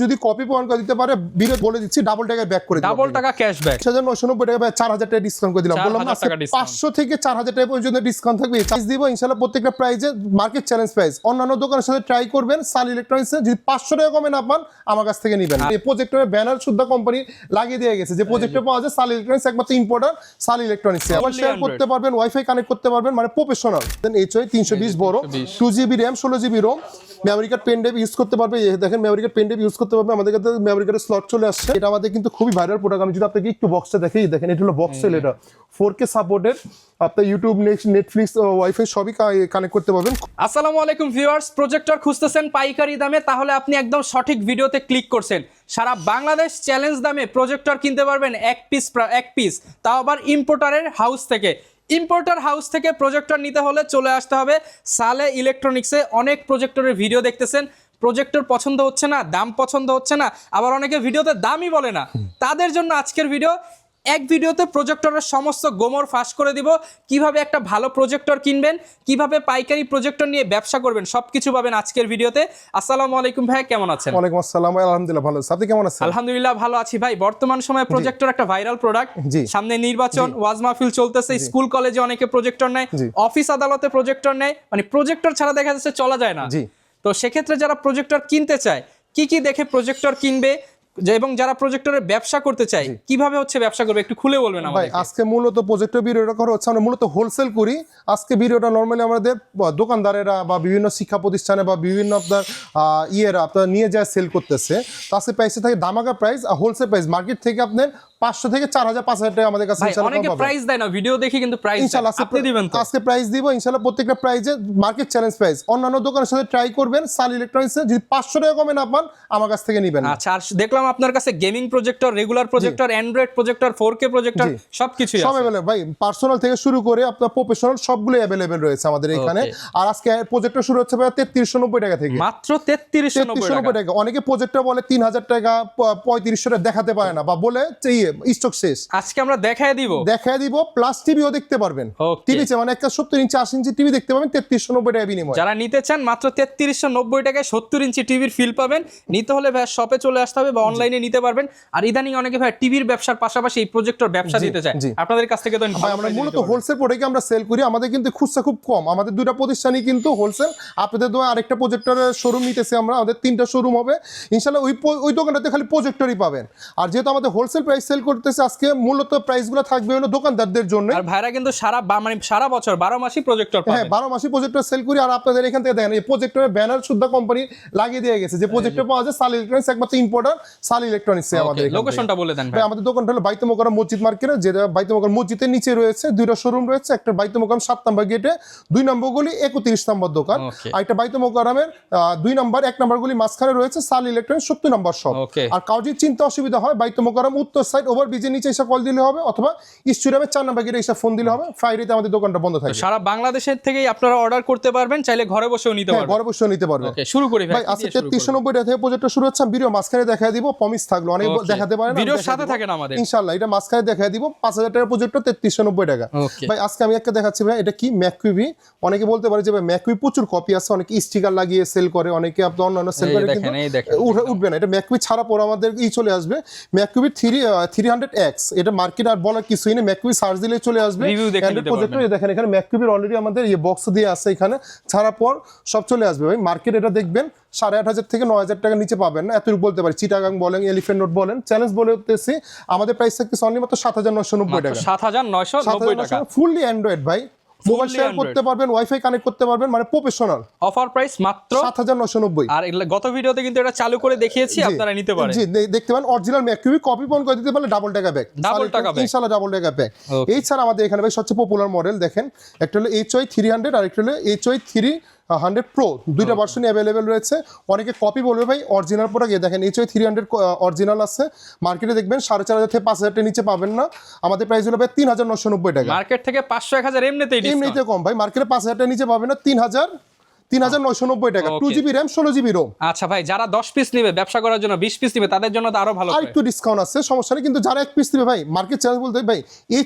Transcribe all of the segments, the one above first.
যদি copy point করে দিতে পারে বিরোধ বলে দিচ্ছি ডাবল টাকায় ব্যাক করে ডাবল টাকা ক্যাশব্যাক 6990 টাকা ভাই 4000 টাকা ডিসকাউন্ট করে দিলাম বললাম না 500 থেকে 4000 টাকা পর্যন্ত ডিসকাউন্ট থাকবে চার্জ দিব ইনশাআল্লাহ প্রত্যেকটা প্রাইজে মার্কেট চ্যালেঞ্জ প্রাইস অন্যান্য দোকানের সাথে ট্রাই করবেন সাল ইলেকট্রনিক্সে যদি 500 টাকা কমে না পান আমার কাছ থেকে নেবেন এই প্রজেক্টরের ব্যানার শুদ্ধ কোম্পানি লাগিয়ে দিয়ে গেছে যে প্রজেক্টর পাওয়া যায় সাল ইলেকট্রনিক্স একমাত্র ইম্পোর্টার সাল ইলেকট্রনিক্সে আবার শেয়ার করতে পারবেন ওয়াইফাই কানেক্ট করতে পারবেন মানে প্রফেশনাল দেন এইচআই 320 বড় 2GB RAM 16GB ROM memory card pen drive use করতে পারবে এই দেখেন memory card pen drive use করতে পারবে আমাদের কাছে মেমরি কার্ডের স্লট চলে আসছে এটা আমাদের কিন্তু খুবই ভাইরাল প্রোডাক্ট আমি যদি আপনাকে একটু বক্সটা দেখাই দেখেন এটা হলো বক্স সেল এটা 4K সাপোর্টেড আপনি ইউটিউব নেটফ্লিক্স ওয়াইফাই সবই কানেক্ট করতে পারবেন আসসালামু আলাইকুম ভিউয়ার্স প্রজেক্টর খুঁজতেছেন পাইকারি দামে তাহলে আপনি একদম সঠিক ভিডিওতে ক্লিক করছেন সারা বাংলাদেশ চ্যালেঞ্জ দামে প্রজেক্টর কিনতে পারবেন এক পিস তাও আবার ইম্পোর্টারের হাউস থেকে ইম্পোর্টার হাউস থেকে প্রজেক্টর নিতে হলে চলে আসতে হবে সালে ইলেকট্রনিক্সে অনেক প্রজেক্টরের ভিডিও দেখতেছেন প্রজেক্টর পছন্দ হচ্ছে না দাম পছন্দ হচ্ছে না আবার অনেকে ভিডিওতে দামই বলে না তাদের জন্য আজকের ভিডিও এক ভিডিওতে প্রজেক্টরের সমস্ত গোমর ফাঁস করে দিব কিভাবে একটা ভালো প্রজেক্টর কিনবেন কিভাবে পাইকারি প্রজেক্টর নিয়ে ব্যবসা করবেন সবকিছু পাবেন আজকের ভিডিওতে আসসালামু আলাইকুম ভাই কেমন আছেন ওয়ালাইকুম আসসালাম আলহামদুলিল্লাহ ভালো আছি আপনি কেমন আছেন আলহামদুলিল্লাহ ভালো আছি ভাই বর্তমান সময়ে প্রজেক্টর একটা ভাইরাল প্রোডাক্ট সামনে নির্বাচন ওয়াজ মাহফিল চলতেছে স্কুল কলেজে অনেকে প্রজেক্টর নেয় অফিস আদালতে প্রজেক্টর নেয় মানে প্রজেক্টর ছাড়া দেখা যাচ্ছে চলা যায় না তো সেক্ষেত্রে যারা প্রজেক্টর কিনতে চায় কি দেখে প্রজেক্টর কিনবে এবং যারা প্রজেক্টরের ব্যবসা করতে চায় কিভাবে হচ্ছে ব্যবসা করবে একটু খুলে বলবেন আমাদের আজকে মূলত প্রজেক্টর ভিডিওটা করা হচ্ছে আমরা মূলত হোলসেল করি আজকে ভিডিওটা নরমালি আমাদের দোকানদারেরা বা বিভিন্ন শিক্ষা প্রতিষ্ঠানে বা বিভিন্ন আপনার আপনার নিয়ে যায় সেল করতেছে তো আজকে প্রাইসে থাকে দামাকা প্রাইস আর হোলসেল প্রাইস মার্কেট থেকে আপনার 500 থেকে 4000 5000 টাকা আমাদের কাছে ইনশাআল্লাহ অনেকে প্রাইস দেয় না ভিডিও দেখি কিন্তু প্রাইস ইনশাআল্লাহ আপনি দিবেন তো আজকে প্রাইস দিব ইনশাআল্লাহ প্রত্যেকটা প্রাইজে মার্কেট চ্যালেঞ্জ প্রাইস অন্যান্য দোকানের সাথে ট্রাই করবেন সাল ইলেকট্রনিক্সে যদি 500 টাকা কমে না পান আমার কাছ থেকে নেবেন আচ্ছা আর দেখলাম আপনার কাছে gaming projector regular projector Android projector 4K projector সবকিছুই আছে সব अवेलेबल ভাই পার্সোনাল থেকে শুরু করে আপনার প্রফেশনাল সবগুলো अवेलेबल রয়েছে আমাদের এখানে আর আজকে প্রজেক্টর শুরু হচ্ছে ভাই 3390 টাকা থেকে মাত্র 3390 টাকা অনেকে প্রজেক্টর বলে 3000 টাকা 3500 টাকা দেখাতে পারে না বা বলে স্টক শেষ আজকে আমরা দেখায় দিব প্লাস টিভিও দেখতে পারবেন টিভি মানে একটা 70 ইঞ্চি 80 ইঞ্চি টিভি দেখতে পাবেন 3390 টাকা বিনিময় যারা নিতে চান মাত্র 3390 টাকায় 70 ইঞ্চি টিভির ফিল পাবেন নিতে হলে ভাই শপে চলে আসতে হবে বা অনলাইনে নিতে পারবেন আর ইদানিং অনেকে ভাই টিভির ব্যবসার পাশাপাশি এই প্রজেক্টর ব্যবসা দিতে চায় আপনাদের কাছ থেকে তো আমরা মূলত হোলসেল প্রোডাক্ট আমরা সেল করি আমাদের কিন্তু খুচরা খুব কম আমাদের দুটো প্রতিষ্ঠানই কিন্তু হোলসেল আপনাদের দোয়া আরেকটা প্রজেক্টরের শোরুম নিতেছে আমরা আমাদের 3টা শোরুম হবে ইনশাআল্লাহ ওই দোকানটাতে খালি প্রজেক্টরই পাবেন আর যেহেতু আমাদের হোলসেল প্রাইস সেল করতেছে আজকে মূলত প্রাইসগুলো থাকবে হলো দোকানদারদের জন্য আর ভাইরা কিন্তু সারা বছর 12 মাসই প্রজেক্টর পাবে হ্যাঁ 12 মাসই প্রজেক্টর সেল করি আর আপনাদের এখান থেকে দেখেন এই প্রজেক্টরের ব্যানার শুদ্ধ কোম্পানি লাগিয়ে দিয়ে গেছে যে প্রজেক্টর পাওয়া যায় সাল ইলেকট্রনিক্স একমাত্র ইম্পোর্টার সাল ইলেকট্রনিক্স আমাদের লোকেশনটা বলে দেন ভাই আমাদের দোকানটা হলো বাইতুল মোকাররম মসজিদ মার্কেটে যেটা বাইতুল মোকাররম মসজিদের নিচে রয়েছে দুইটা শোরুম রয়েছে একটা বাইতুল মোকাররম 7 নম্বর গেটে 2 নম্বর গলি 31 নম্বর দোকান আর একটা বাইতুল মোকাররমের 2 নম্বর 1 নম্বর গলি মাঝখানে রয়েছে সাল ইলেকট্রনিক্স 70 নম্বর শপ আর কাউজি চিন্তা অসুবিধা হয় বাইতুল মোকাররম উত্তর সাইড ওভার ব্রিজের নিচে এসে কল দিলে হবে অথবা স্টুডিয়ামে 4 নম্বর গেটে এসে ফোন দিলে হবে ফ্রাইডেতে আমাদের দোকানটা বন্ধ থাকে সারা বাংলাদেশের থেকেই আপনারা অর্ডার করতে পারবেন চাইলে ঘরে বসেও নিতে পারবেন ঘরে বসেও নিতে পারবেন ওকে শুরু করি ভাই আজকে 3390 টাকা থেকে প্রজেক্টর শুরু হচ্ছে ভিডিও মাঝখানে দেখায় দিব প্রমিস থাকলো অনেক দেখাতে পারেন ভিডিওর সাথে থাকেন আমাদের ইনশাআল্লাহ এটা মাঝখানে দেখায় দিব 5000 টাকার প্রজেক্টর 3390 টাকা ভাই আজকে আমি একটা দেখাচ্ছি ভাই এটা কি ম্যাককুইবি অনেকে বলতে পারে যে ভাই ম্যাককুইবি প্রচুর কপি আছে অনেকে স্টিকার লাগিয়ে সেল করে অনেকে আপনার অন্যান্য সেল করে কিন্তু উঠবে না এটা ম্যাককুইবি ছাড়া পর আমাদের চলে আসবে ম্যাককুইবি 300X এটা মার্কেট আর বলার কিছুই নেই ম্যাককুইবি সার্চ দিলে চলে আসবে অ্যান্ড্রয়েড প্রজেক্টর দেখেন এখানে ম্যাককুইবির অলরেডি আমাদের এই বক্স দিয়ে আছে এখানে ছাড়া পর সব চলে আসবে ভাই মার্কেট এটা দেখবেন 8500 থেকে 9000 টাকা নিচে পাবেন না এতটুকু বলতে পারি চিটাগাং বলেন এলিফ্যান্ট রোড বলেন চ্যালেঞ্জ বলতেছি আমাদের প্রাইস থাকছে অনলি মাত্র 7990 টাকা 7990 টাকা ফুললি অ্যান্ড্রয়েড ভাই মোবাইল শেয়ার করতে পারবেন ওয়াইফাই কানেক্ট করতে পারবেন মানে প্রফেশনাল অফার প্রাইস মাত্র 7990 আর গত ভিডিওতে কিন্তু এটা চালু করে দেখিয়েছি আপনারা নিতে পারেন জি দেখতে পারেন অরিজিনাল ম্যাককুইবি কপি পয়েন্ট করে দিতে পারলে ডাবল টাকা ব্যাক ইনশাআল্লাহ ডাবল টাকা ব্যাক এই ছাড়া আমাদের এখানে ভাই সবচেয়ে পপুলার মডেল দেখেন একটা হলো HY 300 আর একটা হলো HY 300 Pro দুইটা ভার্সনই अवेलेबल রয়েছে অনেকে কপি বলবে ভাই অরিজিনাল প্রোডাক্ট দেখেন HY 300 অরিজিনাল আছে মার্কেটে দেখবেন 4500 থেকে 5000 টাকা নিচে পাবেন না আমাদের প্রাইস হলো ভাই 3990 টাকা মার্কেট থেকে 500 1000 এমনিতে কম ভাই মার্কেটে 5000 টাকা নিচে পাবেন না 3990 টাকা, 2GB RAM 16GB ROM। আচ্ছা ভাই, যারা 10 পিস নেবে ব্যবসা করার জন্য, 20 পিস নেবে তাদের জন্য তো আরো ভালো আর একটু ডিসকাউন্ট আছে, সমস্যা নেই, কিন্তু যারা 1 পিস নেবে ভাই মার্কেট চ্যালেঞ্জ বলতে ভাই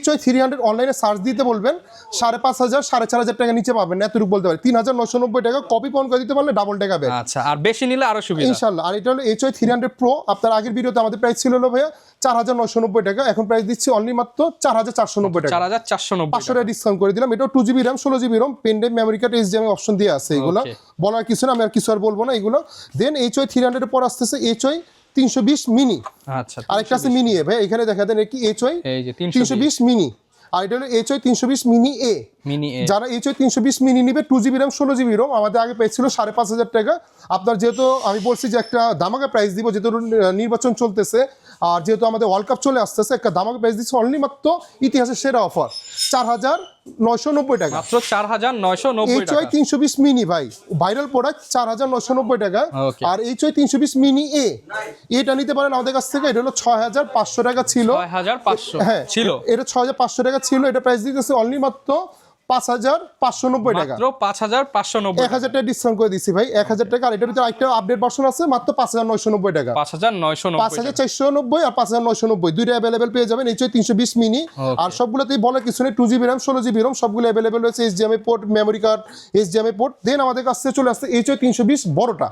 HY 300 অনলাইনে সার্চ দিতে বলবেন, 5500 4500 টাকা নিচে পাবেন, এতটুকু বলতে পারি। 3990 টাকা, কপি পন করে দিতে পারলে ডাবল টাকা ব্যাক। আচ্ছা, আর বেশি নিলে আরো সুবিধা ইনশাআল্লাহ। আর এটা হলো HY 300 Pro, আপনার আগের ভিডিওতে আমাদের প্রাইস ছিল হলো ভাইয়া 4990 টাকা, এখন প্রাইস দিচ্ছি অনলি মাত্র 4490 টাকা, 4490 500 টাকা ডিসকাউন্ট করে দিলাম। এটাও 2GB RAM 16GB ROM, pen drive, memory card, HDMI option দিয়ে আছে। এগুলো বলার কিছু না, আমি আর কিছু আর বলবো না এগুলো। দেন HY 300 এর পর আসতেছে HY 320 মিনি। আচ্ছা, আরেকটা আছে মিনি এ ভাই, এখানে দেখা দেন কি HY এই যে 320 মিনি, আর এটা হলো HY 320 মিনি এ। মিনি এ, যারা HY 320 মিনি নিবে 2GB RAM 16GB ROM, আমাদের আগে প্রাইস ছিল 5500 টাকা। আপনার যেহেতু আমি বলছি যে একটা দামাকা প্রাইস দিব, যেহেতু নির্বাচন চলতেছে আর যেহেতু আমাদের ওয়ার্ল্ড কাপ চলে আসতেছে, একটা দামাকা প্রাইস দিচ্ছে অনলি মাত্র ইতিহাসের সেরা অফার 4990 টাকা, মাত্র 4990 টাকা। HY 320 মিনি ভাই, ভাইরাল প্রোডাক্ট, 4990 টাকা। আর HY 320 মিনি এ, এটা নিতে পারেন আমাদের কাছ থেকে। এটা হলো 6500 টাকা ছিল, 6500 হ্যাঁ ছিল, এটা 6500 টাকা ছিল, এটা প্রাইস দিতেছে অনলি মাত্র 5590 টাকা, মাত্র 5590 1000 টাকা ডিসকাউন্ট করে দিছি ভাই, 1000 টাকা। আর এটার ভিতরে আরেকটা আপডেট ভার্সন আছে মাত্র 5990 টাকা, 5990 5490 আর 5990 দুইটা अवेलेबल পেয়ে যাবেন HY 320 মিনি। আর সবগুলোতেই বলার কিছু নেই, 2GB RAM 16GB ROM সবগুলো अवेलेबल রয়েছে, HDMI port, memory card, HDMI port. Then আমাদের কাছ থেকে চলে আসছে HY 320 বড়টা,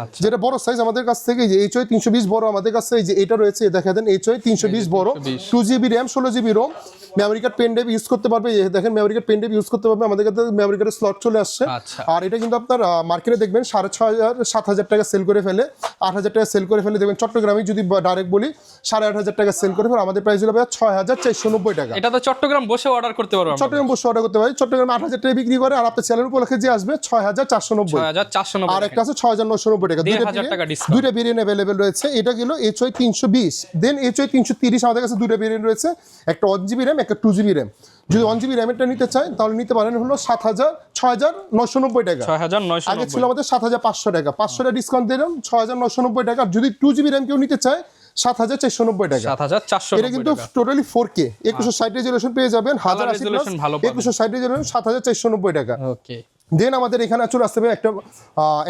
আচ্ছা, যেটা বড় সাইজ আমাদের কাছ থেকে, যে HY 320 বড় আমাদের কাছে, এই যে এটা রয়েছে, দেখা দেন HY 320 বড়, 2GB RAM 16GB ROM, memory card, pen drive use করতে পারবে। এই দেখেন memory card, pen drive use করতে পারবে, আমাদের কাছে মেমরি কার্ডের স্লট চলে আসছে। আচ্ছা, আর এটা কিন্তু আপনার মার্কেটে দেখবেন 6500 7000 টাকা সেল করে ফেলে, 8000 টাকা সেল করে ফেলে। দেখবেন চট্টগ্রামে যদি ডাইরেক্ট বলি 8500 টাকা সেল করে ফেলে, আমাদের প্রাইস হলো 6490 টাকা। এটা তো চট্টগ্রাম বসে অর্ডার করতে পারবো আমরা। চট্টগ্রাম বসে অর্ডার করতে পারি, চট্টগ্রামে 8000 টাকা বিক্রি করে, আর আপনার চ্যানেল উপলক্ষে যে আসবে 6490, 6490, আর একটা আছে 6990 টাকা। 1000 টাকা ডিসকাউন্ট, দুইটা ভেরিয়েন্ট अवेलेबल রয়েছে। এটা গেল HY 320। দেন HY 330 আমাদের কাছে দুইটা ভেরিয়েন্ট রয়েছে, একটা 1GB RAM, একটা 2GB RAM। যদি 1GB RAM এরটা নিতে চান তাহলে নিতে পারেন হলো 6990 টাকা, 6990 আগে ছিল আমাদের 7500 টাকা, 500 টাকা ডিসকাউন্ট দিলাম 6990 টাকা। যদি 2GB RAM কেউ নিতে চায় 7490 টাকা, 7490 এটা কিন্তু টোটালি 4K 2160 রেজোলিউশন পেয়ে যাবেন, 1080 resolution ভালো পাবেন। 2160 রেজোলিউশন 7490 টাকা। ওকে, দেন আমাদের এখানে চলে আসতে হবে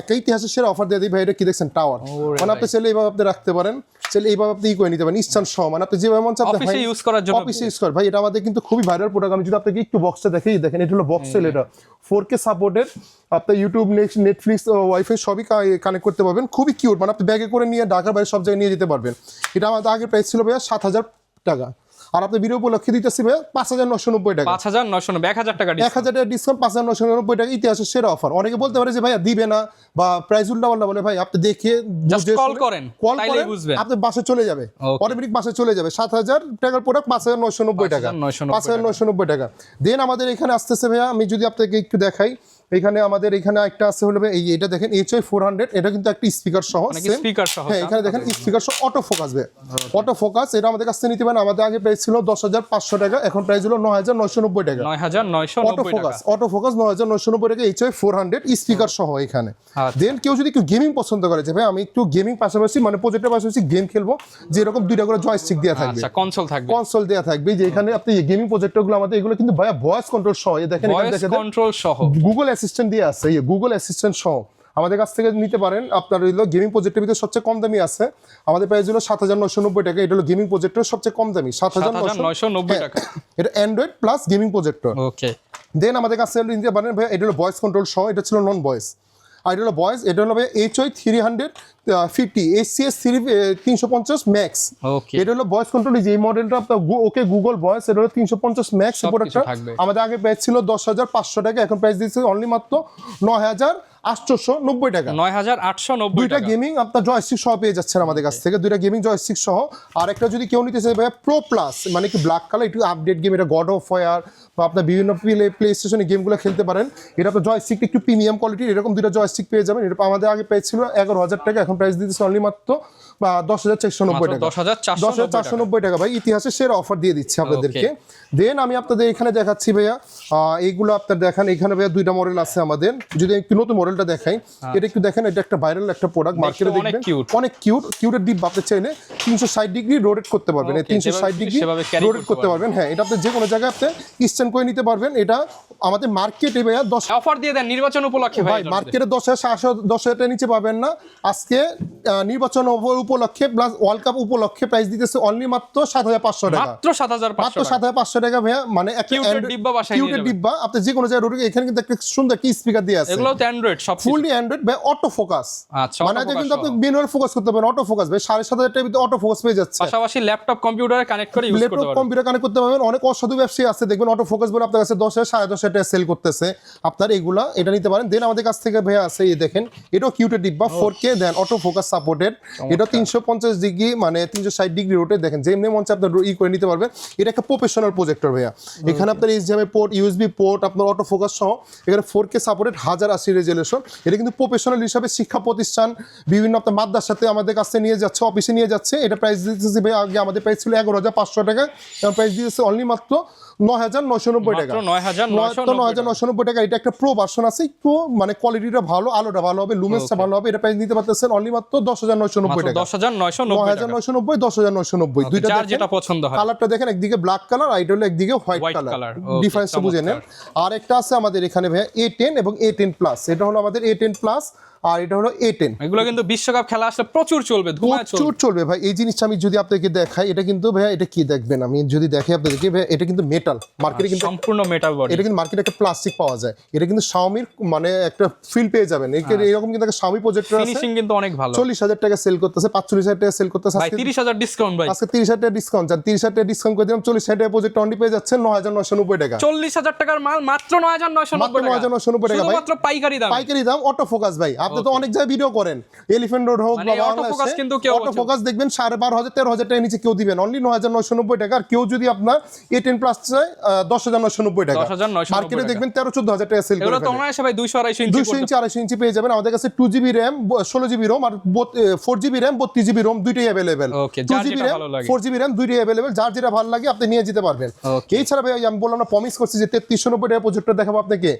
একটা ইতিহাসের সেরা অফার দিয়ে দিই ভাই। এটা কি দেখছেন, টাওয়ার, মানে আপনি চাইলে এইভাবে আপনি রাখতে পারেন, চাইলে এইভাবে আপনি করে নিতে পারেন, ইনস্ট্যান্ট সহ, মানে আপনি যেভাবে মন চান অফিসে ইউজ করার জন্য, অফিসে ইউজ কর ভাই। এটা আমাদের কিন্তু খুবই ভাইরাল প্রোডাক্ট। আমি যদি আপনাকে একটু বক্সটা দেখাই, দেখেন এটা হলো বক্স সেল, এটা 4K সাপোর্টেড, আপনার ইউটিউব, নেটফ্লিক্স, ওয়াইফাই সবই কানেক্ট করতে পারবেন। খুবই কিউট, মানে আপনি ব্যাগে করে নিয়ে ঢাকার বাইরে সব জায়গায় নিয়ে যেতে পারবেন। এটা আমাদের আগে প্রাইস ছিল ভাইয়া 7000 টাকা, আর আপনি ভিডিও উপলক্ষে দিতেছি ভাইয়া 5990 টাকা, 5990, 1000 টাকা 1000 টাকা ডিসকাউন্ট, 5990 টাকা, ইতিহাসের সেরা অফার। অনেকে বলতে পারে যে ভাইয়া দিবে না বা প্রাইস উল্টা পাল্টা বলে, ভাই আপনি দেখে কল করেন, তাইলেই বুঝবেন, আপনি বাসে চলে যাবে, অটোমেটিক বাসে চলে যাবে। 7000 টাকার প্রোডাক্ট 5990 টাকা, 5990 টাকা। দেন আমাদের এখানে আসতেছে ভাইয়া, আমি যদি আপনাকে একটু দেখাই, এখানে আমাদের এখানে একটা আছে হলো এই, এটা দেখেন HY 400, এটা কিন্তু একটা স্পিকার সহ, স্পিকার সহ, হ্যাঁ এখানে দেখেন স্পিকার সহ, অটো ফোকাস ভাই, অটো ফোকাস। এটা আমাদের কাছ থেকে নিতে পারেন, আমাদের আগে প্রাইস ছিল 10500 টাকা, এখন প্রাইস হলো 9990 টাকা, 9990 অটো ফোকাস, অটো ফোকাস 9990 টাকা, HY 400 স্পিকার সহ এখানে। দেন কেউ যদি একটু গেমিং পছন্দ করে, যে ভাই আমি একটু গেমিং পাশাপাশি, মানে প্রজেক্টের পাশাপাশি গেম খেলবো, যেরকম দুইটা করে জয়স্টিক দেওয়া থাকবে, আচ্ছা, কনসোল থাকবে, কনসোল দেওয়া থাকবে, যে এখানে আপনি গেমিং প্রজেক্টরগুলো আমাদের এগুলো কিন্তু ভাইয়া ভয়েস কন্ট্রোল সহ, এই দেখেন এখানে দেখেন কন্ট্রোল সহ, গুগল অ্যাসিস্ট্যান্ট দিয়ে আছে, গুগল অ্যাসিস্ট্যান্ট সহ আমাদের কাছ থেকে নিতে পারেন। আপনার হলো গেমিং প্রজেক্টের ভিতরে সবচেয়ে কম দামি আছে, আমাদের প্রাইস হলো 7990 টাকা। এটা হলো গেমিং প্রজেক্টর সবচেয়ে কম দামি, 7990 টাকা। এটা অ্যান্ড্রয়েড প্লাস গেমিং প্রজেক্টর। ওকে, দেন আমাদের কাছে নিতে পারেন ভাই, এটা হলো ভয়েস কন্ট্রোল সহ, এটা ছিল নন ভয়েস, আর এটা হলো ভয়েস, এটা হলো ভাই HY 350 HCS 350 ম্যাক্স। ওকে, এটা হলো ভয়েস কন্ট্রোল, যে মডেলটা আপনার ওকে গুগল ভয়েস, এটা হলো 350 ম্যাক্স প্রোডাক্টটা। আমাদের আগে প্রাইস ছিল 10500 টাকা, এখন প্রাইস দিচ্ছে অনলি মাত্র 9890 টাকা, 9890 দুইটা টাকা। গেমিং আপনার জয়স্টিক সহ পেয়ে যাচ্ছেন আমাদের কাছ থেকে, দুইটা গেমিং জয়স্টিক সহ। আর একটা যদি কেউ নিতে চাই ভাই প্রো প্লাস, মানে কি ব্ল্যাক কালার, একটু আপডেট গেম, এটা গড অফ ওয়ার বা আপনার বিভিন্ন প্লে স্টেশনে গেমগুলো খেলতে পারেন। এটা আপনার জয়স্টিক একটু প্রিমিয়াম কোয়ালিটির, এরকম দুইটা জয়স্টিক পেয়ে যাবেন। এটা আমাদের আগে প্রাইস ছিল 11000 টাকা, এখন প্রাইস দিতেছে অনলি মাত্র 10490 টাকা, 10490 টাকা ভাই। ইতিহাসের সেরা অফার দিয়ে দিচ্ছি আপনাদেরকে। দেন আমি আপনাদের এখানে দেখাচ্ছি ভাইয়া, এইগুলো আপনার দেখেন, এখানে ভাইয়া দুইটা মডেল আছে আমাদের। যদি একটু নতুন মডেলটা দেখাই, এটা একটু দেখেন, এটা একটা ভাইরাল একটা প্রোডাক্ট, মার্কেটে দেখবেন অনেক কিউটের ডিপ, আপনি চাইলে 360 ডিগ্রি রোটেট করতে পারবেন, 360 ডিগ্রি রোটেট করতে পারবেন। হ্যাঁ, এটা আপনি যে কোনো জায়গায় আপনি স্ট্যান্ড করে নিতে পারবেন। এটা আমাদের মার্কেটে ভাইয়া 10 অফার দিয়ে দেন নির্বাচন উপলক্ষে ভাই মার্কেটে 10,000 টাকা নিচে পাবেন না। আজকে নির্বাচন উপলক্ষে প্লাস ওয়ার্ল্ড কাপ উপলক্ষে প্রাইস দিতেছে অনলি মাত্র 7,500 টাকা, মাত্র 7,500 মাত্র 7,500 টাকা ভাইয়া। মানে একটা কিউটের ডিব্বা বাসায় নিয়ে কিউটের যাবেন। ডিব্বা আপনি যে কোনো জায়গায় ঢুকে এখানে কিন্তু একটা সুন্দর কি স্পিকার দিয়ে আছে, এগুলো তো অ্যান্ড্রয়েড সব ফুললি অ্যান্ড্রয়েড ভাই, অটো ফোকাস। আচ্ছা, মানে auto এটা কিন্তু focus আপনি সহ। ম্যানুয়াল ফোকাস করতে পারেন, অটো ফোকাস ভাই 7,500 টাকার ভিতরে অটো ফোকাস পেয়ে যাচ্ছে। পাশাপাশি ল্যাপটপ কম্পিউটারে কানেক্ট করে ইউজ করতে ল্যাপটপ পারবেন। কম্পিউটার কানেক্ট করতে পারবেন। অনেক অসাধু ব্যবসায়ী আছে দেখবেন অটো ফোকাস বলে আপনার কাছে 10,000 10,500 টাকা সেল করতেছে, আপনার এগুলা এটা নিতে পারেন। দেন আমাদের কাছ থেকে ভাইয়া আছে এই দেখেন, এটাও কিউটের ডিব্বা 4K দেন অটো ফোকাস সাপোর্টেড। এটা 350 ডিগ্রি মানে 360 ডিগ্রি রোটে দেখেন যেমনি মন চায় আপনার করে নিতে পারবেন। এটা একটা প্রফেশনাল প্রজেক্টর ভাইয়া। এখানে আপনার HDMI পোর্ট, ইউএসবি পোর্ট, আপনার অটো ফোকাস সহ এখানে 4K সাপোর্টেড 1080 রেজুলেশন। এটা কিন্তু প্রফেশনাল হিসাবে শিক্ষা প্রতিষ্ঠান বিভিন্ন আপনার মাদ্রাসাতে আমাদের কাছে নিয়ে যাচ্ছে, অফিসে নিয়ে যাচ্ছে। এটা প্রাইস দিতেছে ভাই, আগে আমাদের প্রাইস ছিল 11,500 টাকা, এখন প্রাইস দিতেছে অনলি মাত্র 9,990 টাকা, মাত্র 9,990 9,990 টাকা। এটা একটা প্রো ভার্সন আছে, একটু মানে কোয়ালিটিটা ভালো, আলোটা ভালো হবে, লুমেন্সটা ভালো হবে। এটা প্রাইস নিতে পারতেছেন অনলি মাত্র 10,990 টাকা, 10,990 টাকা। 9,990 10,990 দুইটা যার দেখেন। যেটা পছন্দ হয়। কালারটা দেখেন, একদিকে ব্ল্যাক কালার আর এটা হলো একদিকে white White colour, color, okay, ডিফারেন্সটা বুঝে নেন। আর একটা আছে আমাদের এখানে ভাইয়া A10 এবং A10 প্লাস, এটা হলো আমাদের A10 প্লাস আর এটা হলো A10। এগুলো কিন্তু বিশ্বকাপ খেলা আসলে প্রচুর চলবে, ধুমায় চলবে। প্রচুর চলবে ভাই। এই জিনিসটা আমি যদি আপনাকে দেখাই, এটা কিন্তু ভাইয়া, এটা কি দেখবেন, আমি যদি দেখাই আপনাদেরকে ভাইয়া, এটা কিন্তু মেটাল, মার্কেটে কিন্তু সম্পূর্ণ মেটাল বডি। এটা কিন্তু মার্কেটে একটা প্লাস্টিক পাওয়া যায়। এটা কিন্তু Xiaomi মানে একটা ফিল পেয়ে যাবেন। এরকম কিন্তু একটা Xiaomi প্রজেক্টর আছে, ফিনিশিং কিন্তু অনেক ভালো। 40,000 টাকা সেল করতেছে, 45,000 টাকা সেল করতেছে। ভাই 30,000 ডিসকাউন্ট ভাই। আজকে 30,000 টাকা ডিসকাউন্ট, 30,000 টাকা ডিসকাউন্ট করে দিলাম, 40,000 টাকা প্রজেক্ট অনলি পেয়ে যাচ্ছেন 9,990 টাকা। 40,000 টাকার মাল মাত্র 9,990 টাকা। 9,990 টাকা ভাই, শুধুমাত্র পাইকারি দাম। পাইকারি দাম, অটো ফোকাস ভাই। আপনি তো অনেক জায়গায় ভিডিও করেন, এলিফ্যান্ট রোড হোক মানে বা auto focus কিন্তু কেউ অটো ফোকাস দেখবেন 12,500 13,000 টাকা নিচে কেউ দিবেন, অনলি 9,990 টাকা। আর কেউ যদি আপনার A10 প্লাস চায় 10,990 টাকা। 10,990 মার্কেটে টাকা। দেখবেন 13-14,000 টাকা সেল এগুলো করে তো ফেলে। অনায়াসে ভাই 200-250 ইঞ্চি 200 ইঞ্চি 250 ইঞ্চি পেয়ে যাবেন আমাদের কাছে। 2GB র্যাম, 16GB রোম আর 4GB র্যাম, 32GB রোম দুইটাই অ্যাভেলেবেল। Okay, যার 2GB যেটা র্যাম, ভালো লাগে। 4GB র্যাম দুইটাই অ্যাভেলেবেল, যার যেটা ভালো লাগে আপনি নিয়ে যেতে পারবেন। Okay. এছাড়া ভাই আমি বললাম না, প্রমিস করছি যে 3390 টাকা প্রজেক্টর দেখাবো আপনাকে।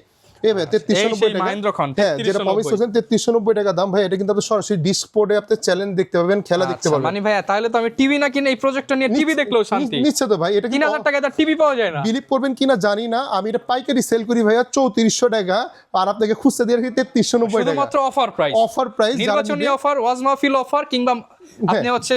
এই ভাই 3390 এই সেই টাকা, মাহেন্দ্রক্ষণ, হ্যাঁ যেটা 3390 প্রমিস করছেন 3390 টাকা দাম ভাই। এটা কিন্তু আপনি সরাসরি ডিসপ্লে আপনি চ্যানেল দেখতে পাবেন, খেলা দেখতে আচ্ছা, পারবেন। মানে ভাইয়া তাহলে তো আমি টিভি না কিনে এই প্রজেক্টর নিয়ে টিভি দেখলেও শান্তি। নিশ্চয় তো ভাই, এটা কিন্তু 3,000 টাকায় তো টিভি পাওয়া যায় না। বিলিভ করবেন কিনা জানি না, আমি এটা পাইকারি সেল করি ভাইয়া 3400 টাকা, আর আপনাকে খুচরা দিয়ে রাখি 3390 টাকা। শুধুমাত্র অফার প্রাইস। অফার প্রাইস, নির্বাচনী অফার, ওয়াজ মাহফিল অফার কিংবা আপনি হচ্ছে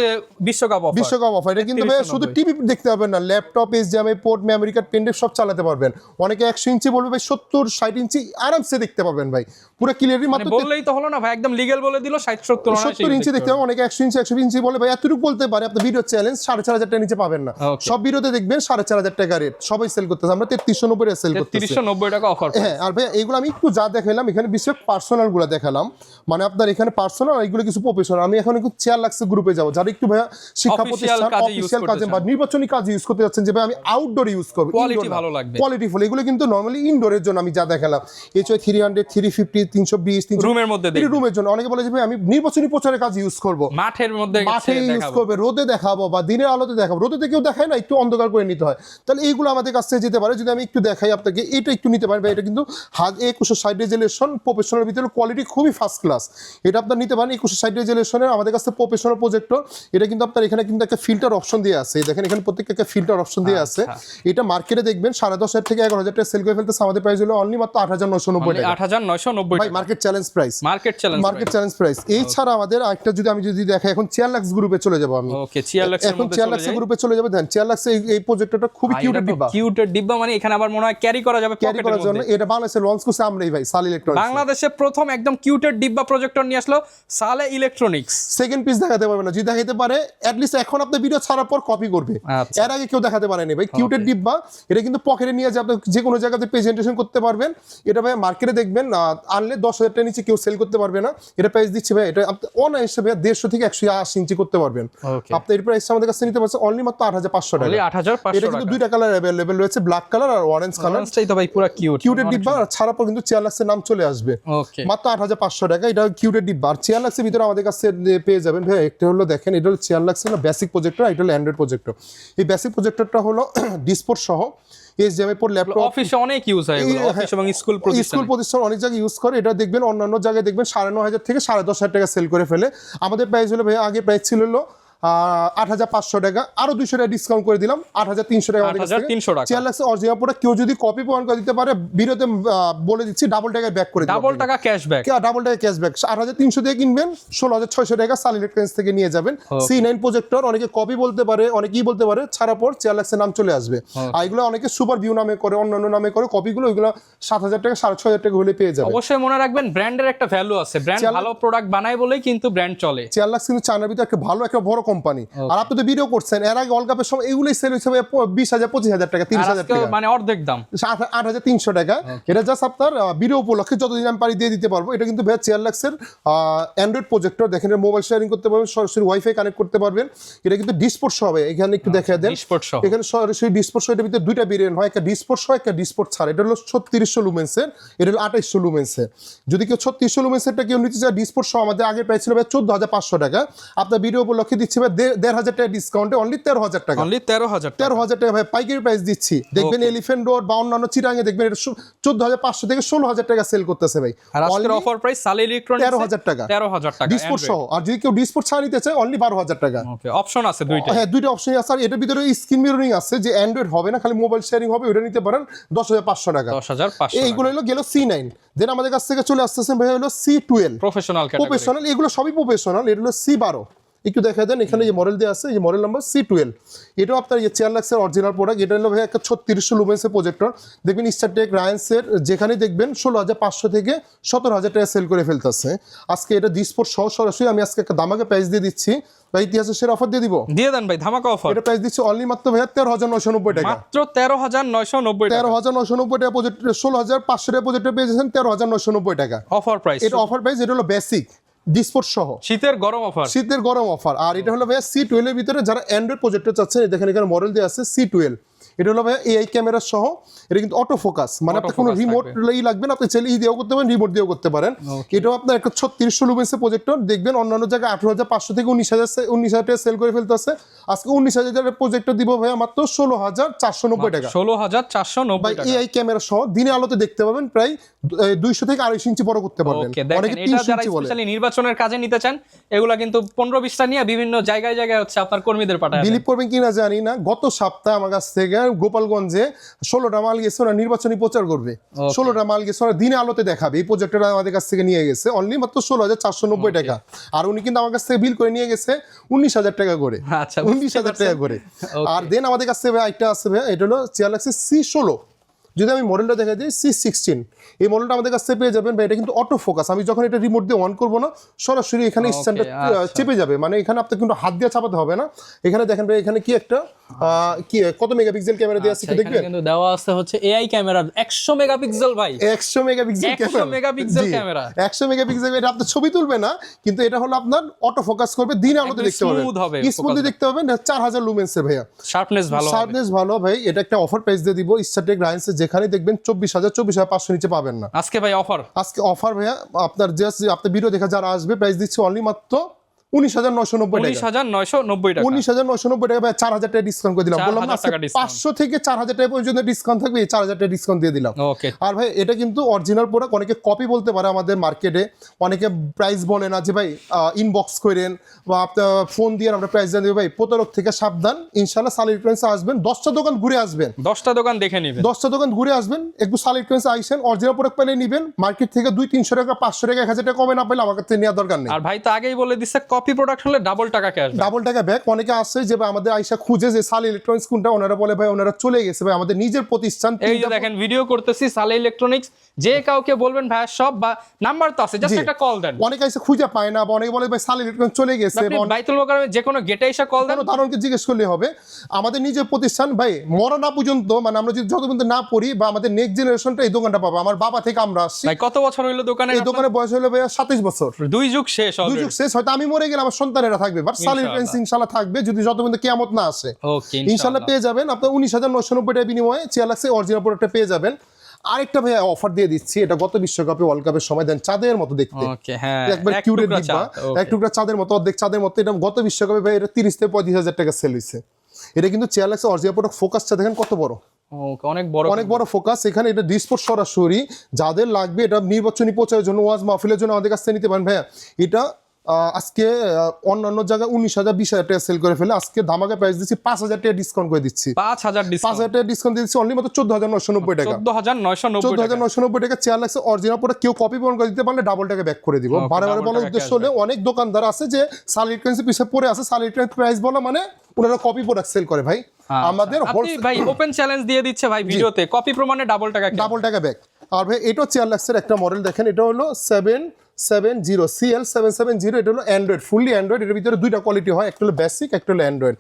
বিশ্বকাপ অফার। বিশ্বকাপ অফার। এটা কিন্তু ভাই শুধু টিভি দেখতে পারবেন না, laptop, HDMI port, memory card, pen drive সব চালাতে পারবেন। অনেকে 100 ইঞ্চি বলবে ভাই, 70-60 ইঞ্চি আরামসে দেখতে পাবেন ভাই, পুরো ক্লিয়ারলি। মানে মাত্র বললেই তো হলো না ভাই, একদম লিগ্যাল বলে দিল 60-70 70 ইঞ্চি দেখতে পাবেন। অনেকে 100 ইঞ্চি 120 ইঞ্চি বলে ভাই, এতটুকু বলতে পারে। আপনার ভিডিও চ্যালেঞ্জ 4,500 টাকা নিচে পাবেন না। Okay. সব ভিডিওতে দেখবেন 4,500 টাকা রেট, সবাই সেল করতেছে, আমরা 3390 টাকা সেল করতেছি। 390 টাকা অফার। হ্যাঁ, আর ভাই এইগুলো আমি একটু যা দেখালাম এখানে বিশেষ পার্সোনাল গুলো দেখালাম, মানে আপনার এখানে পার্সোনাল আর এগুলো কিছু প্রফেশনাল। আমি এখন একটু 4 লাখ গ্রুপে যাবো, যারা একটু ভাইয়া শিক্ষা Official প্রতিষ্ঠান, কাজে use অফিসিয়াল কাজে করতে বা নির্বাচনী কাজে ইউজ করতে যাচ্ছেন, যে ভাই আমি আউটডোর ইউজ করব, Quality ভালো লাগবে। Quality full. এগুলো কিন্তু নরমালি ইনডোরের জন্য আমি যা দেখালাম, HY 300 350 320 300 রুমের মধ্যে দেখবেন। রুমের জন্য। অনেকে বলে যে ভাই আমি নির্বাচনী প্রচারের কাজে ইউজ করব, মাঠের মধ্যে মাঠে ইউজ দেখাবো। করবে, রোদে দেখাবো বা দিনের আলোতে দেখাবো। রোদে কেউ দেখায় না, একটু অন্ধকার করে নিতে হয়, তাহলে এইগুলো আমাদের কাছ থেকে যেতে পারে। যদি আমি একটু দেখাই আপনাকে, এটা একটু নিতে পারেন ভাই। এটা কিন্তু 2160 রেজুলেশন প্রফেশনাল ভিতরে কোয়ালিটি খুবই ফার্স্ট ক্লাস। এটা আপনার নিতে পারেন 2160 রেজুলেশনের আমাদের কাছে প্রফেশনাল প্রজেক্টর। এটা কিন্তু আপনার এখানে কিন্তু একটা ফিল্টার অপশন দিয়ে আছে, দেখেন এখানে প্রত্যেকটা একটা ফিল্টার অপশন দিয়ে আছে। এটা মার্কেটে দেখবেন 10,500 থেকে 11,000 টাকা সেল করে ফেলতেছে, আমাদের প্রাইস হলো অনলি মাত্র 8,990 টাকা। 8,990 ভাই টাকা market challenge price, market challenge. Market challenge price. এই ছাড়া আমাদের আরেকটা যদি আমি দেখাই, এখন 4 লাখ গ্রুপে চলে যাব আমি। ওকে, 4 লাখের এখন মধ্যে 4 চলে লাখ যাই। গ্রুপে চলে যাবে। দেন 4 লাখ এই প্রজেক্টরটা খুবই কিউটের ডিব্বা, কিউটের ডিব্বা, মানে এখানে আবার মনে হয় ক্যারি করা যাবে ক্যারি পকেটের করার জন্য। মধ্যে। এটা বাংলাদেশে লঞ্চ করছে আমরাই ভাই, সাল ইলেকট্রনিক্স। বাংলাদেশে প্রথম একদম কিউটের ডিব্বা প্রজেক্টর নিয়ে আসলো সালে ইলেকট্রনিক্স। সেকেন্ড পিস দেখাতে পারবে না, যদি দেখাতে পারে অ্যাট লিস্ট এখন আপনি ভিডিও ছাড়ার পর কপি করবে। আচ্ছা। এর আগে কেউ দেখাতে পারেনি ভাই। কিউটের ডিব্বা, এটা কিন্তু পকেটে নিয়ে যে আপনি যে কোনো জায়গাতে প্রেজেন্টেশন করতে পারবেন। এটা ভাই মার্কেটে দেখবেন আনলে 10,000 টাকার নিচে কেউ সেল করতে পারবে না। এটা প্রাইস দিচ্ছে ভাই, এটা আপনি অনায়াসে ভাই 150 থেকে 180 ইঞ্চি করতে পারবেন। Okay. আপনি এর প্রাইস আমাদের কাছে নিতে পারছেন অনলি মাত্র 8,500 টাকা। only 8,500 এটা কিন্তু দুইটা কালার অ্যাভেলেবল রয়েছে, ব্ল্যাক কালার আর অরেঞ্জ কালার। অরেঞ্জটাই তো ভাই পুরো কিউট। কিউটের ডিব্বা আর ছাড়া পর কিন্তু 4 লাখের নাম চলে আসবে। ওকে, মাত্র 8,500 টাকা। এটা কিউটের ডিব্বা আর 4 লাখের ভিতরে আমাদের কাছে পেয়ে যাবেন ভাই। একটা হলো দেখেন, এটা হলো 4 লাখ বেসিক প্রজেক্টর, এটা হলো অ্যান্ড্রয়েড প্রজেক্টর। এই বেসিক প্রজেক্টরটা হলো ডিসপোর্ট সহ HDMI পোর্ট, ল্যাপটপ, অফিসে অনেক ইউজ হয় এগুলো, অফিস এবং স্কুল প্রতিষ্ঠান। স্কুল প্রতিষ্ঠান অনেক জায়গায় ইউজ করে। এটা দেখবেন অন্যান্য জায়গায় দেখবেন 9,500 থেকে 10,500 টাকা সেল করে ফেলে। আমাদের প্রাইস হলো ভাই, আগে প্রাইস ছিল হলো 8,500 টাকা, আরো 200 টাকা ডিসকাউন্ট করে দিলাম 8,300 টাকা। 8,300 টাকা। চেয়ার লাক্সের অরিজিনাল প্রোডাক্ট কেউ যদি কপি প্রমাণ করে দিতে পারে, ভিডিওতে বলে দিচ্ছি ডাবল টাকা ব্যাক করে দিই, ডাবল টাকা ক্যাশব্যাক, ডাবল টাকা ক্যাশব্যাক। 8,300 দিয়ে কিনবেন, 16,600 টাকা সাল ইলেকট্রনিক্স থেকে নিয়ে যাবেন। C9 প্রজেক্টর, অনেকে কপি বলতে পারে, অনেকেই বলতে পারে, ছাড়া পর চেয়ার লাক্সের নাম চলে আসবে। আর এগুলো অনেকে সুপার ভিউ নামে করে, অন্যান্য নামে করে কপিগুলো, ওইগুলো 7,000 টাকা 6,500 টাকা হলে পেয়ে যাবে। অবশ্যই মনে রাখবেন ব্র্যান্ডের একটা ভ্যালু আছে, ব্র্যান্ড ভালো প্রোডাক্ট বানায় বলেই কিন্তু ব্র্যান্ড চলে। চেয়ার লাক্স কিন্তু চায়নার ভিতরে একটা ভালো একটা বড় কোম্পানি। আর আপনি তো ভিডিও করছেন, এর আগে ওয়ার্ল্ড কাপের সময় এগুলোই সেল হয়েছে 20,000 25,000 টাকা, 30,000 টাকা, মানে অর্ধেক দাম 8,300 টাকা। এটা জাস্ট আপনার ভিডিও উপলক্ষে যতদিন আমি পারি দিয়ে দিতে পারবো। এটা কিন্তু ভাই চেয়ার লাক্সের অ্যান্ড্রয়েড প্রজেক্টর, দেখেন মোবাইল শেয়ারিং করতে পারবেন, সরাসরি ওয়াইফাই কানেক্ট করতে পারবেন। এটা কিন্তু ডিসপোর্ট সহ হবে, এখানে একটু দেখা দেন, এখানে সরাসরি ডিসপোর্ট সহ। এটার ভিতরে দুইটা ভেরিয়েন্ট হয়, একটা ডিসপোর্ট সহ, একটা ডিসপোর্ট ছাড়া। এটা হলো 3600 লুমেন্সের, এটা হলো 2800 লুমেন্সের। যদি কেউ 3600 লুমেন্সেরটা কেউ নিতে চায় ডিসপোর্ট সহ, আমাদের আগের প্রাইস ছিল 14,500 টাকা, আপনার ভিডিও উপলক্ষে দিচ্ছি ভাই 1,500 টাকা ডিসকাউন্টে অনলি 13,000 টাকা। অনলি 13,000 টাকা ভাই পাইকারি প্রাইস দিচ্ছি। দেখবেন এলিফ্যান্ট রোড বা অন্যান্য চিরাঙে দেখবেন এটা 14,500 থেকে 16,000 টাকা সেল করতেছে ভাই। আর আজকের অফার প্রাইস সাল ইলেকট্রনিক্স 13,000 টাকা, 13,000 টাকা ডিসপোর্ট সহ। আর যদি কেউ ডিসপোর্ট ছাড়া নিতে চায় অনলি 12,000 টাকা। ওকে, অপশন আছে দুইটা। হ্যাঁ, দুইটা অপশন আছে। আর এটার ভিতরে স্ক্রিন মিররিং আছে, যে অ্যান্ড্রয়েড হবে না, খালি মোবাইল শেয়ারিং হবে, ওটা নিতে পারেন 10,500 টাকা। 10,500 এইগুলো হলো গেল C9। দেন আমাদের কাছ থেকে চলে আসতেছে ভাই হলো C12 প্রফেশনাল ক্যাটাগরি। প্রফেশনাল, এগুলো সবই প্রফেশনাল। এটা হলো C12, একটু দেখা দেন, এখানে যে মডেল দেওয়া আছে, এই মডেল নাম্বার C12। এটাও আপনার চেয়ার লাক্সের অরিজিনাল প্রোডাক্ট। এটা হলো ভাই একটা 3600 লুমেন্সের প্রজেক্টর। দেখবেন স্টারটেক, রায়ান্সের যেখানে দেখবেন 16,500 থেকে 17,000 টাকা সেল করে ফেলতেছে। আজকে এটা ডিসপোর্ট সহ সরাসরি আমি আজকে একটা দামাকে প্রাইস দিয়ে দিচ্ছি ভাই, ইতিহাসের সেরা অফার দিয়ে দিব। দিয়ে দেন ভাই, ধামাকা অফার। এটা প্রাইস দিচ্ছি অনলি মাত্র ভাই 13,990 টাকা, মাত্র 13,990 টাকা। 13,990 টাকা প্রজেক্টর, 16,500 টাকা প্রজেক্টর পেয়ে যাচ্ছেন 13,990 টাকা অফার প্রাইস। এটা অফার প্রাইস। এটা হলো বেসিক ডিসপোর্ট সহ, শীতের গরম অফার, শীতের গরম অফার। আর এটা হলো ভাইয়া C12 এর ভিতরে যারা অ্যান্ড্রয়েড প্রজেক্টর চাচ্ছেন, দেখেন এখানে মডেল দেওয়া আছে C12। এটা হলো ভাইয়া AI ক্যামেরা সহ, এটা কিন্তু অটো ফোকাস, মানে আপনার কোনো রিমোট লাগবে না, আপনি চাইলে দিয়েও করতে পারেন, রিমোট দিয়েও করতে পারেন। এটাও আপনার একটা 3600 লুমেন্সের প্রজেক্টর। দেখবেন অন্যান্য জায়গায় 18,500 থেকে 19,000 টাকা সেল করে ফেলতেছে। আজকে 19,000 প্রজেক্টর দিব ভাইয়া মাত্র 16,490 টাকা, 16,490 টাকা। AI ক্যামেরা সহ দিনে আলোতে দেখতে পাবেন, প্রায় 200 থেকে 250 ইঞ্চি বড় করতে পারবেন। অনেকে 300 ইঞ্চি বলে। স্পেশালি নির্বাচনের কাজে নিতে চান, এগুলা কিন্তু 15-20টা নিয়ে বিভিন্ন জায়গায় জায়গায় হচ্ছে আপনার কর্মীদের পাঠায়। বিলিভ করবেন কিনা জানি না, গত সপ্তাহে আমার কাছ থেকে গোপালগঞ্জে 16টা মাল গেছে, ওরা নির্বাচনী প্রচার করবে। 16টা মাল গেছে, ওরা দিনে আলোতে দেখাবে। এই প্রজেক্টটা আমাদের কাছ থেকে নিয়ে গেছে অনলি মাত্র 16,490 টাকা। আর উনি কিন্তু আমার কাছ থেকে বিল করে নিয়ে গেছে 19,000 টাকা করে। আচ্ছা, 19,000 টাকা করে। আর দেন আমাদের কাছ থেকে একটা আছে ভাই, এটা হলো চেয়ার লাক্সের C16। যদি আমি মডেলটা দেখা দিই C16, এই মডেলটা আমাদের কাছে পেয়ে যাবেন ভাই। এটা কিন্তু অটো ফোকাস, আমি যখন এটা রিমোট দিয়ে অন করবো না, সরাসরি এখানে স্ট্যান্ডটা চেপে যাবে, মানে এখানে আপনার কিন্তু হাত দিয়ে চাপাতে হবে না। এখানে দেখেন ভাই, এখানে কি একটা কি কত মেগাপিক্সেল ক্যামেরা দেওয়া আছে দেখবেন, কিন্তু দেওয়া আছে হচ্ছে AI ক্যামেরা 100 মেগাপিক্সেল ভাই, 100 megapixel camera, 100 megapixel camera, 100 megapixel. এটা আপনি ছবি তুলবে না, কিন্তু এটা হলো আপনার অটো ফোকাস করবে, দিনে আলোতে দেখতে পাবেন, স্মুথলি দেখতে পাবেন। 4,000 লুমেন্সের ভাইয়া, শার্পনেস ভালো, শার্পনেস ভালো ভাই। এটা একটা অফার প্রাইস দিয়ে দিব স্টারটেক রায়ান্সে, যেখানে দেখবেন 24,500 নিচে পাবেন না। আজকে ভাই অফার, আজকে অফার ভাইয়া। আপনার জাস্ট আপনার ভিডিও দেখা যারা আসবে, প্রাইস দিচ্ছে অনলি মাত্র 19,990 টাকা, 19,990 টাকা, 19,990 টাকা ভাই। 4,000 টাকা ডিসকাউন্ট করে দিলাম, বললাম না 500 থেকে 4,000 টাকা পর্যন্ত ডিসকাউন্ট থাকবে, 4,000 টাকা ডিসকাউন্ট দিয়ে দিলাম। ওকে। আর ভাই এটা কিন্তু অরিজিনাল প্রোডাক্ট, অনেকে কপি বলতে পারে আমাদের মার্কেটে, অনেকে প্রাইস বলে না যে ভাই ইনবক্স করেন বা আপনার ফোন দিয়ে আমরা প্রাইস জানিয়ে ভাই। প্রতারক থেকে সাবধান, ইনশাআল্লাহ সাল ইলেকট্রনিক্সে আসবেন, 10টা দোকান ঘুরে আসবেন, 10টা দোকান দেখে নেবেন, 10টা দোকান ঘুরে আসবেন, একটু সাল ইলেকট্রনিক্সে আইসেন, অরিজিনাল প্রোডাক্ট পেলে নিবেন। মার্কেট থেকে 200-300 টাকা, 500 টাকা, 1,000 টাকা কমে না পেলে আমার কাছে নেওয়ার দরকার নেই। আর ভাই তো আগেই বলে দিচ্ছে, কপি প্রোডাক্ট হলে ডাবল টাকা ক্যাশ, ডাবল টাকা ব্যাক। অনেকে আসছে যে ভাই আমাদের আইসা খুঁজে যে সাল ইলেকট্রনিক্স কোনটা, ওনারা বলে ভাই ওনারা চলে গেছে ভাই আমাদের নিজের প্রতিষ্ঠান। এই যে দেখেন ভিডিও করতেছি সালে ইলেকট্রনিক্স, যে কাউকে বলবেন ভাই সব বা নাম্বার তো আছে, জাস্ট একটা কল দেন। অনেকে এসে খুঁজে পায় না, বা অনেকে বলে ভাই সাল ইলেকট্রনিক্স চলে গেছে, বাইতুল মোকাররমে যে কোনো গেটে এসে কল দেন, দারুণকে জিজ্ঞেস করলে হবে। আমাদের নিজের প্রতিষ্ঠান ভাই, মরা না পর্যন্ত, মানে আমরা যদি যত পর্যন্ত না পড়ি বা আমাদের নেক্সট জেনারেশনটা এই দোকানটা পাবো। আমার বাবা থেকে আমরা আসছি। ভাই কত বছর হইলো দোকানে? এই দোকানের বয়স হলো ভাই 27 বছর, 2 যুগ শেষ, 2 যুগ শেষ। হয়তো আমি মরে গেলে আমার সন্তানেরা থাকবে, বাট সাল ইলেকট্রনিক্স ইনশাআল্লাহ থাকবে, যদি যত পর্যন্ত কিয়ামত না আসে। ওকে, ইনশাআল্লাহ পেয়ে যাবেন। আপনার 19,990 টাকা বিনিময়ে চেয়ার লাক্সের অরিজিনাল প্রোডাক্টটা পেয়ে যাবেন। আরেকটা ভাই অফার দিয়ে দিচ্ছি, এটা গত বিশ্বকাপে ওয়ার্ল্ড কাপের সময় দেন, চাঁদের মতো দেখতে, ওকে হ্যাঁ, একবার কিউটের ডিব্বা, এক টুকরা চাঁদের মতো, অর্ধেক চাঁদের মতো। এটা গত বিশ্বকাপে ভাই এটা 30 থেকে 35,000 টাকা সেল হইছে। এটা কিন্তু চেয়ার লাক্সের অরিজিনাল প্রোডাক্ট। ফোকাসটা দেখেন কত বড়, অনেক বড় ফোকাস। এখানে এটা ডিসপোর্ট সরাসরি যাদের লাগবে, এটা নির্বাচনী প্রচারের জন্য, ওয়াজ মাহফিলের জন্য আমাদের কাছ থেকে নিতে পারেন ভাইয়া। এটা আজকে অন্যান্য জায়গায় 19,000 20,000 টাকা সেল করে ফেলে, আজকে ধামাকা প্রাইস দিচ্ছি 5,000 টাকা ডিসকাউন্ট করে দিচ্ছি। 5,000 5,000 টাকা ডিসকাউন্ট দিচ্ছি অনলি মাত্র 14,990 টাকা। 14,990 টাকা চেয়ার লাগছে অরিজিনাল প্রোডাক্ট। কেউ কপি প্রমাণ করে দিতে পারলে ডাবল টাকা ব্যাক করে দিব। বারে বলার উদ্দেশ্য হলে অনেক দোকানদার আছে যে সাল ইলেকট্রনিক্স পিছিয়ে পড়ে আছে, সাল ইলেকট্রনিক্স প্রাইস বলা মানে ওনারা কপি প্রোডাক্ট সেল করে ভাই। আমাদের ভাই ওপেন চ্যালেঞ্জ দিয়ে দিচ্ছে ভাই ভিডিওতে, কপি প্রমাণে ডাবল টাকা ব্যাক। আর ভাই এটাও চেয়ার লাগছে একটা মডেল দেখেন, এটা হলো 770 CL770। এটা হলো অ্যান্ড্রয়েড, ফুললি অ্যান্ড্রয়েড। এর ভিতরে দুইটা কোয়ালিটি হয়, একটা হলো বেসিক, একটা হলো অ্যান্ড্রয়েড।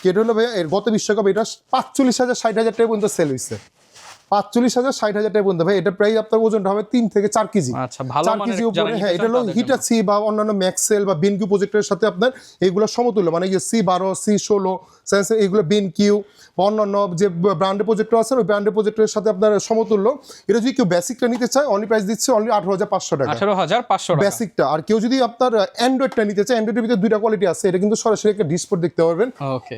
এটা হলো ভাই এর গত বিশ্বকাপ এটা 45,000 60,000 টাকা পর্যন্ত সেল হয়েছে। 45,000 60,000 টাকা পর্যন্ত ভাই। এটা প্রায় আপনার ওজনটা হবে 3 থেকে 4 কেজি। আচ্ছা, ভালো 4 কেজি উপরে। হ্যাঁ, এটা হলো হিটাচি বা অন্যান্য ম্যাক্সেল বা বেনকিউ প্রজেক্টরের সাথে আপনার এগুলো সমতুল্য, মানে C12 C16 সেন্সর এগুলো বেনকিউ বা অন্যান্য যে ব্র্যান্ডের প্রজেক্টর আছে ওই ব্র্যান্ডের প্রজেক্টরের সাথে আপনার সমতুল্য। এটা যদি কেউ বেসিকটা নিতে চায় অনলি প্রাইস দিচ্ছে অনলি 18,500 টাকা। 18,500 টাকা বেসিকটা। আর কেউ যদি আপনার অ্যান্ড্রয়েডটা নিতে চায়, অ্যান্ড্রয়েডের ভিতরে দুইটা কোয়ালিটি আছে। এটা কিন্তু সরাসরি একটা ডিসপ্লে দেখতে পারবেন।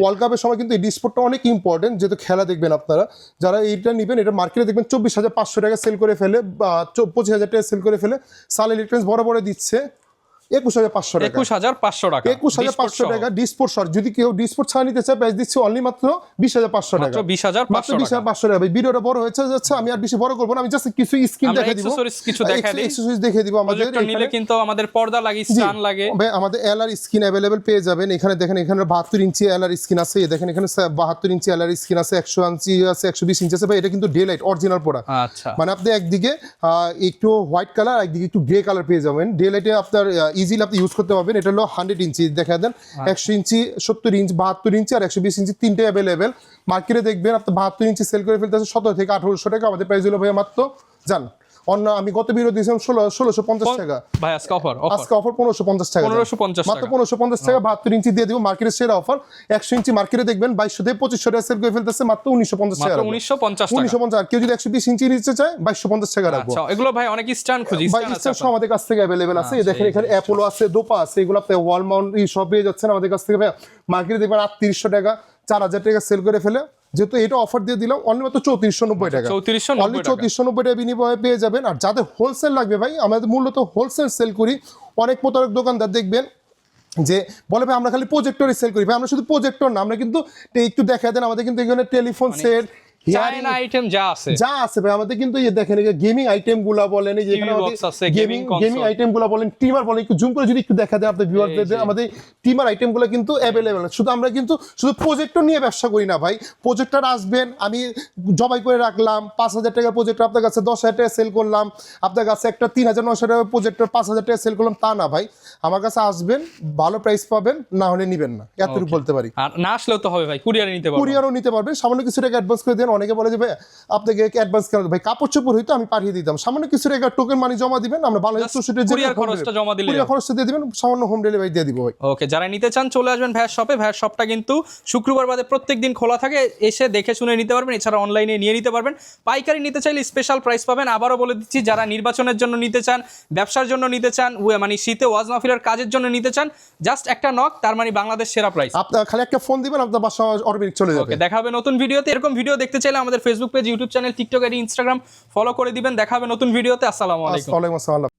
ওয়ার্ল্ড কাপের সময় কিন্তু এই ডিসপ্লেটা অনেক ইম্পর্টেন্ট, যেহেতু খেলা দেখবেন আপনারা। যারা এইটা নেবেন, এটা মার্কেটে দেখবেন 24,500 টাকা সেল করে ফেলে বা 25,000 টাকা সেল করে ফেলে। সাল ইলেকট্রনিক্স বড় দিচ্ছে 21,500 টাকা। 21,500 টাকা ডিসপোর্ট শর্ট। যদি কেউ ডিসপোর্ট ছাড়া নিতে চায় প্রাইস দিচ্ছে অনলি মাত্র 20,500 টাকা। মাত্র 20,500 টাকা। ভিডিওটা বড় হয়েছে যাচ্ছে, আমি আর বেশি বড় করব না, আমি জাস্ট কিছু স্ক্রিন দেখাই দিব, এক্সেসরিজ দেখিয়ে দিব। আমাদের নিলে কিন্তু আমাদের পর্দা লাগে, স্ট্যান্ড লাগে। ভাই আমাদের এলআর স্ক্রিন अवेलेबल পেয়ে যাবেন। এখানে দেখেন, এখানে 72 ইঞ্চি এলআর স্ক্রিন আছে। এই দেখেন এখানে 72 ইঞ্চি এলআর স্ক্রিন আছে, 100 ইঞ্চি আছে, 120 ইঞ্চি আছে। ভাই এটা কিন্তু ডে লাইট অরিজিনাল প্রোডাক্ট। আচ্ছা, মানে আপনি একদিকে একটু হোয়াইট কালার, একদিকে একটু গ্রে কালার পেয়ে যাবেন। ডে লাইটে আপনার ইজিলি আপনি ইউজ করতে পারবেন। এটা হলো 100 ইঞ্চি দেখা দেন, 100 ইঞ্চি 70 ইঞ্চি 72 ইঞ্চি আর 120 ইঞ্চি তিনটে অ্যাভেলেবেল। মার্কেটে দেখবেন আপনি 72 ইঞ্চি সেল করে ফেলতে আছে 17 থেকে 1800 টাকা। আমাদের প্রাইস হলো ভাই মাত্র জান অন্য আমি গত ভিডিও দিয়েছিলাম 1650 টাকা। ভাই আজকে অফার 1550 টাকা, 1550 মাত্র 1550 টাকা। 72 ইঞ্চি দিয়ে দিব, মার্কেটের সেরা অফার। 100 ইঞ্চি মার্কেটে দেখবেন 2200 থেকে 2500 টাকা সেল করে ফেলতেছে মাত্র 1950 টাকা। 1950। আর কেউ যদি 120 ইঞ্চি নিতে চায় 2250 টাকা রাখবো। আচ্ছা, এগুলো ভাই অনেক স্ট্যান্ড খুঁজি, স্ট্যান্ড সব আমাদের কাছ থেকে अवेलेबल আছে। দেখেন এখানে অ্যাপোলো আছে, দোপা আছে, এগুলো আপনি ওয়াল মাউন্ট সব পেয়ে যাচ্ছেন আমাদের কাছ থেকে। ভাই মার্কেটে দেখবেন 3800 টাকা 4000 টাকা সেল করে ফেলে। যেহেতু এটা অফার দিয়ে দিলাম অনলি মাত্র 3490 টাকা। 3490 টাকা বিনিময়ে পেয়ে যাবেন। আর যাদের হোলসেল লাগবে ভাই, আমাদের মূলত হোলসেল সেল করি। অনেক প্রতারক দোকানদার দেখবেন যে বলে ভাই আমরা খালি প্রজেক্টরই সেল করি। ভাই আমরা শুধু প্রজেক্টর না, আমরা কিন্তু একটু দেখা দেন আমাদের কিন্তু এখানে টেলিফোন সেট চায়না আইটেম যা আছে ভাই আমাদের কিন্তু এই দেখেন গেমিং আইটেম গুলা বলেন, এই যে এখানে গেমিং আইটেম গুলা বলেন, টিমার বলেন, একটু জুম করে যদি একটু দেখা দেয় আপনাদের ভিউয়ারদের, আমাদের টিমার আইটেম গুলো কিন্তু अवेलेबल। শুধু আমরা কিন্তু শুধু প্রজেক্টর নিয়ে ব্যবসা করি না ভাই। প্রজেক্টর আসবেন, আমি জবাই করে রাখলাম 5,000 টাকা প্রজেক্টর আপনার কাছে 10,000 টাকা সেল করলাম, আপনার কাছে একটা 3,900 টাকা প্রজেক্টর 5,000 টাকা সেল করলাম, তা না ভাই। আমার কাছে আসবেন, ভালো প্রাইস পাবেন, না হলে নিবেন না, এতটুকু বলতে পারি। আর না আসলেও তো হবে ভাই, কুরিয়ারও নিতে পারবেন। সামান্য কিছু টাকা অ্যাডভান্স করে দেন। অনেকে বলে যে ভাই আপনাকে অ্যাডভান্স কেন, ভাই কাপড় চোপড় হইতো আমি পাঠিয়ে দিতাম, সামান্য কিছু টাকা টোকেন মানি জমা দিবেন, আমরা বাংলাদেশ কুরিয়ার খরচটা জমা দিলে, কুরিয়ার খরচটা দিয়ে দিবেন, সামান্য হোম ডেলিভারি দিয়ে দিব ভাই। ওকে, যারা নিতে চান চলে আসবেন ভাইয়ের শপে। ভাইয়ের শপটা কিন্তু শুক্রবার বাদে প্রত্যেকদিন খোলা থাকে, এসে দেখে শুনে নিতে পারবেন। এছাড়া অনলাইনে নিয়ে নিতে পারবেন। পাইকারি নিতে চাইলে স্পেশাল প্রাইস পাবেন। আবারও বলে দিচ্ছি, যারা নির্বাচনের জন্য নিতে চান, ব্যবসার জন্য নিতে চান, মানে শীতে ওয়াজ মাহফিলের কাজের জন্য নিতে চান, জাস্ট একটা নক, তার মানে বাংলাদেশ সেরা প্রাইস। আপনার খালি একটা ফোন দিবেন, আপনার বাসা অটোমেটিক চলে যাবে। ওকে, দেখা হবে নতুন ভিডিওতে। এরকম ভিডিও দেখতে চাইলে আমাদের Facebook page, YouTube channel, TikTok, Instagram follow করে দিবেন। দেখা হবে নতুন ভিডিওতে। আসসালামু আলাইকুম। ওয়ালাইকুম আসসালাম।